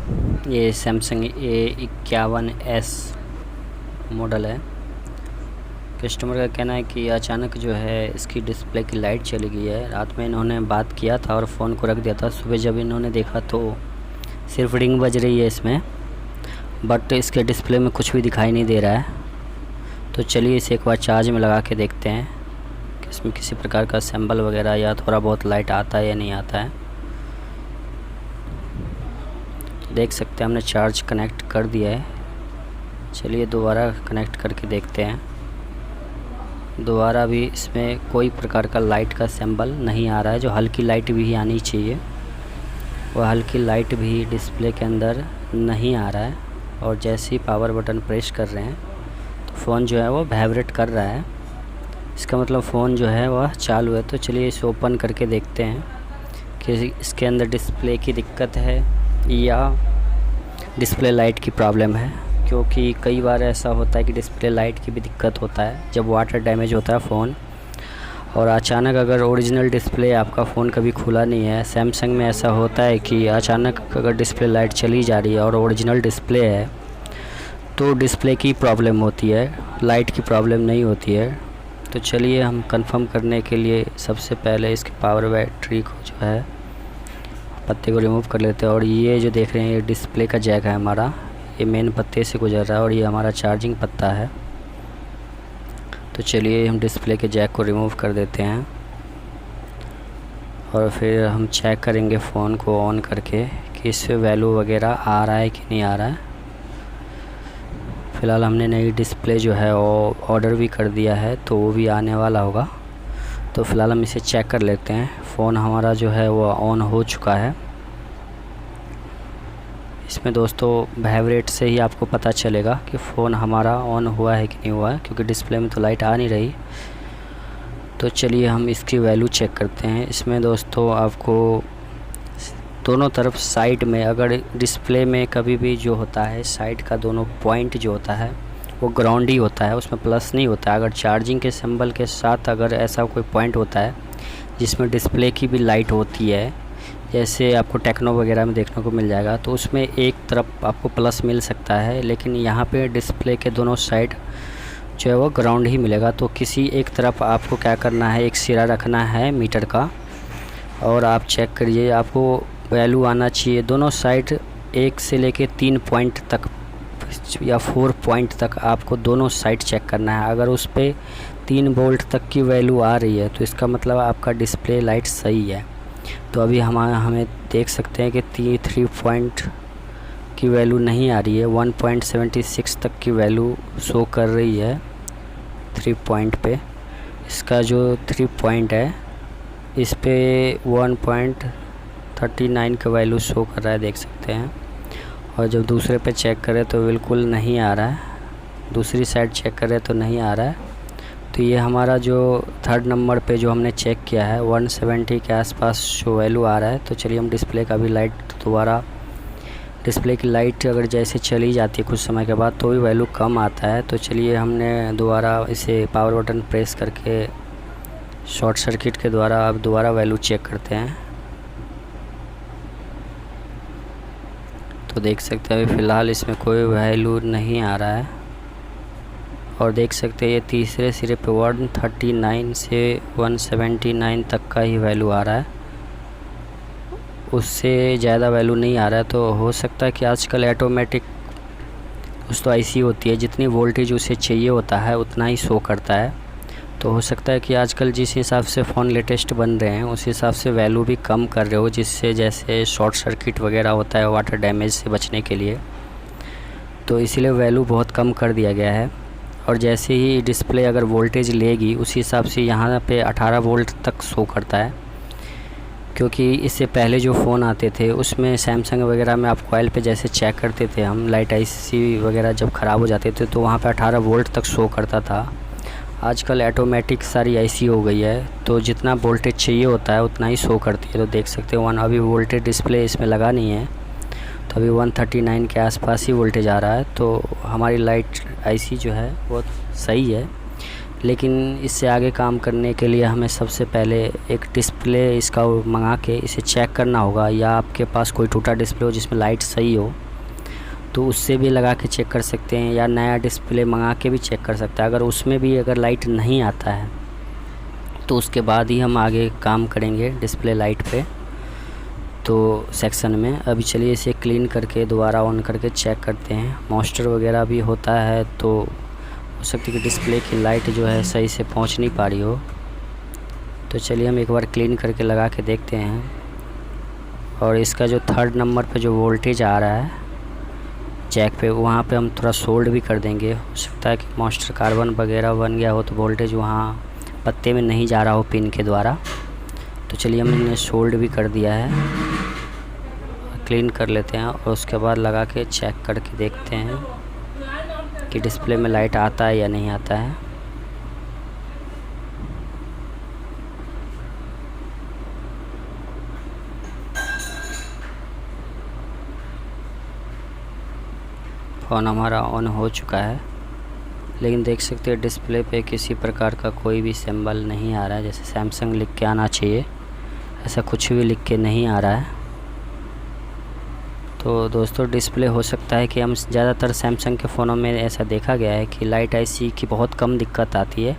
ये Samsung A51s model है। Customer का कहना है कि अचानक जो है इसकी डिस्प्ले की लाइट चली गई है। रात में इन्होंने बात किया था और फ़ोन को रख दिया था। सुबह जब इन्होंने देखा तो सिर्फ रिंग बज रही है इसमें, बट इसके डिस्प्ले में कुछ भी दिखाई नहीं दे रहा है। तो चलिए इसे एक बार चार्ज में लगा के देखते हैं कि इसमें किसी प्रकार का सिंबल वगैरह या थोड़ा बहुत लाइट आता है या नहीं आता है। देख सकते हैं हमने चार्ज कनेक्ट कर दिया है। चलिए दोबारा कनेक्ट करके देखते हैं। दोबारा भी इसमें कोई प्रकार का लाइट का सिंबल नहीं आ रहा है। जो हल्की लाइट भी आनी चाहिए वह हल्की लाइट भी डिस्प्ले के अंदर नहीं आ रहा है। और जैसे ही पावर बटन प्रेस कर रहे हैं तो फ़ोन जो है वो वाइब्रेट कर रहा है। इसका मतलब फ़ोन जो है वह चालू है। तो चलिए इसे ओपन करके देखते हैं कि इसके अंदर डिस्प्ले की दिक्कत है या डिस्प्ले लाइट की प्रॉब्लम है। क्योंकि कई बार ऐसा होता है कि डिस्प्ले लाइट की भी दिक्कत होता है जब वाटर डैमेज होता है फ़ोन। और अचानक अगर ओरिजिनल डिस्प्ले आपका फ़ोन कभी खुला नहीं है, सैमसंग में ऐसा होता है कि अचानक अगर डिस्प्ले लाइट चली जा रही है और ओरिजिनल डिस्प्ले है तो डिस्प्ले की प्रॉब्लम होती है, लाइट की प्रॉब्लम नहीं होती है। तो चलिए हम कंफर्म करने के लिए सबसे पहले इसके पावर बैटरी को जो है पत्ते को रिमूव कर लेते हैं। और ये जो देख रहे हैं ये डिस्प्ले का जैक है हमारा, ये मेन पत्ते से गुजर रहा है और ये हमारा चार्जिंग पत्ता है। तो चलिए हम डिस्प्ले के जैक को रिमूव कर देते हैं और फिर हम चेक करेंगे फ़ोन को ऑन करके कि इससे वैल्यू वगैरह आ रहा है कि नहीं आ रहा है। फ़िलहाल हमने नई डिस्प्ले जो है वो ऑर्डर भी कर दिया है तो वो भी आने वाला होगा। तो फ़िलहाल हम इसे चेक कर लेते हैं। फ़ोन हमारा जो है वो ऑन हो चुका है। इसमें दोस्तों वाइब्रेट से ही आपको पता चलेगा कि फ़ोन हमारा ऑन हुआ है कि नहीं हुआ है, क्योंकि डिस्प्ले में तो लाइट आ नहीं रही। तो चलिए हम इसकी वैल्यू चेक करते हैं। इसमें दोस्तों आपको दोनों तरफ साइड में, अगर डिस्प्ले में कभी भी जो होता है साइड का दोनों पॉइंट जो होता है वो ग्राउंड ही होता है, उसमें प्लस नहीं होता है। अगर चार्जिंग के सिंबल के साथ अगर ऐसा कोई पॉइंट होता है जिसमें डिस्प्ले की भी लाइट होती है, जैसे आपको टेक्नो वगैरह में देखने को मिल जाएगा, तो उसमें एक तरफ आपको प्लस मिल सकता है। लेकिन यहाँ पे डिस्प्ले के दोनों साइड जो है वो ग्राउंड ही मिलेगा। तो किसी एक तरफ आपको क्या करना है, एक सिरा रखना है मीटर का और आप चेक करिए, आपको वैल्यू आना चाहिए। दोनों साइड 1 से लेके 3 पॉइंट तक या 4 पॉइंट तक आपको दोनों साइड चेक करना है। अगर उस पर 3 वोल्ट तक की वैल्यू आ रही है तो इसका मतलब आपका डिस्प्ले लाइट सही है। तो अभी हमें देख सकते हैं कि 3 पॉइंट की वैल्यू नहीं आ रही है, 1.76 तक की वैल्यू शो कर रही है 3 पॉइंट पे। इसका जो 3 पॉइंट है इस पे 1.39 का वैल्यू शो कर रहा है, देख सकते हैं। और जब दूसरे पे चेक करें तो बिल्कुल नहीं आ रहा है, दूसरी साइड चेक करें तो नहीं आ रहा है। तो ये हमारा जो 3rd नंबर पे जो हमने चेक किया है 170 के आसपास जो वैल्यू आ रहा है। तो चलिए हम डिस्प्ले का भी लाइट दोबारा, डिस्प्ले की लाइट अगर जैसे चली जाती है कुछ समय के बाद तो भी वैल्यू कम आता है। तो चलिए हमने दोबारा इसे पावर बटन प्रेस करके शॉर्ट सर्किट के द्वारा अब दोबारा वैल्यू चेक करते हैं। तो देख सकते हैं फ़िलहाल इसमें कोई वैल्यू नहीं आ रहा है। और देख सकते हैं ये तीसरे सिरे पे 139 से 179 तक का ही वैल्यू आ रहा है, उससे ज़्यादा वैल्यू नहीं आ रहा है। तो हो सकता है कि आजकल ऑटोमेटिक दोस्तों ऐसी होती है, जितनी वोल्टेज उसे चाहिए होता है उतना ही शो करता है। तो हो सकता है कि आजकल जिस हिसाब से फ़ोन लेटेस्ट बन रहे हैं उस हिसाब से वैल्यू भी कम कर रहे हो, जिससे जैसे शॉर्ट सर्किट वगैरह होता है वाटर डैमेज से बचने के लिए, तो इसीलिए वैल्यू बहुत कम कर दिया गया है। और जैसे ही डिस्प्ले अगर वोल्टेज लेगी उस हिसाब से यहाँ पे 18 वोल्ट तक शो करता है। क्योंकि इससे पहले जो फ़ोन आते थे उसमें सैमसंग वगैरह में आप कॉइल पे जैसे चेक करते थे हम, लाइट आईसी वगैरह जब ख़राब हो जाते थे तो वहाँ पे 18 वोल्ट तक शो करता था। आजकल ऑटोमेटिक सारी आईसी हो गई है, तो जितना वोल्टेज चाहिए होता है उतना ही शो करती है। तो देख सकते हो अभी वोल्टेज डिस्प्ले इसमें लगा नहीं है, तो अभी 139 के आसपास ही वोल्टेज आ रहा है। तो हमारी लाइट आईसी जो है वो सही है, लेकिन इससे आगे काम करने के लिए हमें सबसे पहले एक डिस्प्ले इसका मंगा के इसे चेक करना होगा, या आपके पास कोई टूटा डिस्प्ले हो जिसमें लाइट सही हो तो उससे भी लगा के चेक कर सकते हैं, या नया डिस्प्ले मंगा के भी चेक कर सकते हैं। अगर उसमें भी अगर लाइट नहीं आता है तो उसके बाद ही हम आगे काम करेंगे डिस्प्ले लाइट पे तो सेक्शन में। अभी चलिए इसे क्लीन करके दोबारा ऑन करके चेक करते हैं। मॉइस्चर वगैरह भी होता है तो हो सकती है कि डिस्प्ले की लाइट जो है सही से पहुंच नहीं पा रही हो। तो चलिए हम एक बार क्लीन करके लगा के देखते हैं। और इसका जो 3rd नंबर पे जो वोल्टेज आ रहा है जैक पे, वहाँ पे हम थोड़ा सोल्ड भी कर देंगे। हो सकता है कि मॉइस्चर कार्बन वगैरह बन गया हो तो वोल्टेज वहाँ पत्ते में नहीं जा रहा हो पिन के द्वारा। तो चलिए हमने सोल्ड भी कर दिया है, क्लीन कर लेते हैं और उसके बाद लगा के चेक करके देखते हैं कि डिस्प्ले में लाइट आता है या नहीं आता है। फ़ोन हमारा ऑन हो चुका है, लेकिन देख सकते हैं डिस्प्ले पे किसी प्रकार का कोई भी सिंबल नहीं आ रहा है। जैसे सैमसंग लिख के आना चाहिए, ऐसा कुछ भी लिख के नहीं आ रहा है। तो दोस्तों डिस्प्ले हो सकता है कि हम ज़्यादातर सैमसंग के फ़ोनों में ऐसा देखा गया है कि लाइट आईसी की बहुत कम दिक्कत आती है।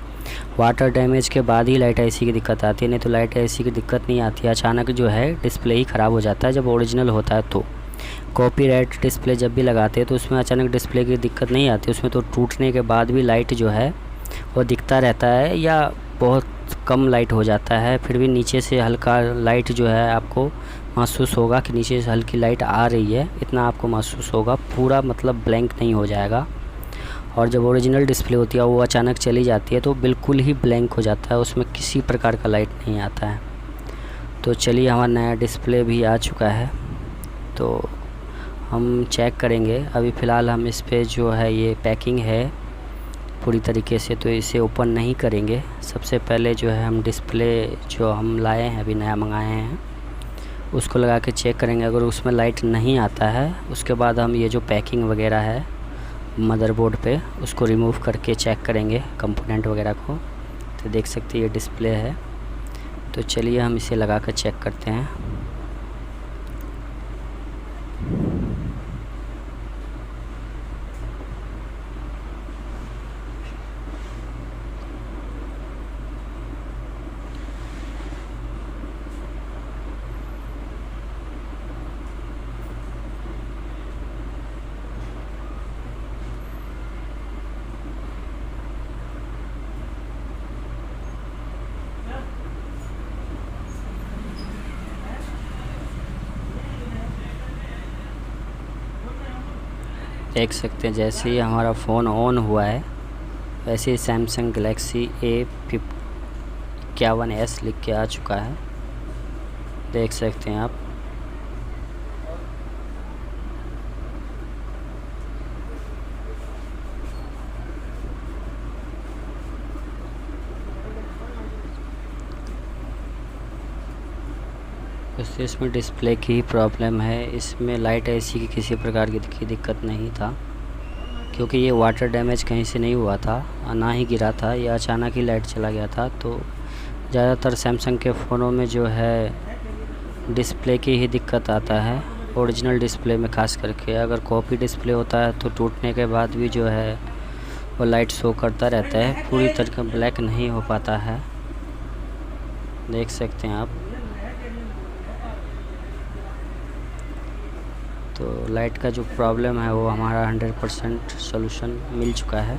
वाटर डैमेज के बाद ही लाइट आईसी की दिक्कत आती है, नहीं तो लाइट आईसी की दिक्कत नहीं आती है। अचानक जो है डिस्प्ले ही ख़राब हो जाता है जब ओरिजिनल होता है। तो कॉपीराइट डिस्प्ले जब भी लगाते हैं तो उसमें अचानक डिस्प्ले की दिक्कत नहीं आती, उसमें तो टूटने के बाद भी लाइट जो है वो दिखता रहता है, या बहुत कम लाइट हो जाता है। फिर भी नीचे से हल्का लाइट जो है आपको महसूस होगा कि नीचे से हल्की लाइट आ रही है, इतना आपको महसूस होगा। पूरा मतलब ब्लैंक नहीं हो जाएगा। और जब ओरिजिनल डिस्प्ले होती है वो अचानक चली जाती है तो बिल्कुल ही ब्लैंक हो जाता है, उसमें किसी प्रकार का लाइट नहीं आता है। तो चलिए हमारा नया डिस्प्ले भी आ चुका है तो हम चेक करेंगे। अभी फ़िलहाल हम इस पे जो है ये पैकिंग है पूरी तरीके से, तो इसे ओपन नहीं करेंगे। सबसे पहले जो है हम डिस्प्ले जो हम लाए हैं अभी नया मंगाए हैं उसको लगा के चेक करेंगे। अगर उसमें लाइट नहीं आता है उसके बाद हम ये जो पैकिंग वगैरह है मदरबोर्ड पे उसको रिमूव करके चेक करेंगे कंपोनेंट वगैरह को। तो देख सकते हैं ये डिस्प्ले है। तो चलिए हम इसे लगा कर चेक करते हैं। देख सकते हैं जैसे ही हमारा फ़ोन ऑन हुआ है वैसे ही सैमसंग गैलेक्सी A51s लिख के आ चुका है, देख सकते हैं आप। वैसे इसमें डिस्प्ले की ही प्रॉब्लम है, इसमें लाइट एसी की किसी प्रकार की दिक्कत नहीं था, क्योंकि ये वाटर डैमेज कहीं से नहीं हुआ था, ना ही गिरा था, ये अचानक ही लाइट चला गया था। तो ज़्यादातर सैमसंग के फ़ोनों में जो है डिस्प्ले की ही दिक्कत आता है, ओरिजिनल डिस्प्ले में ख़ास करके। अगर कॉपी डिस्प्ले होता है तो टूटने के बाद भी जो है वो लाइट शो करता रहता है, पूरी तरह ब्लैक नहीं हो पाता है, देख सकते हैं आप। तो लाइट का जो प्रॉब्लम है वो हमारा 100% सॉल्यूशन मिल चुका है।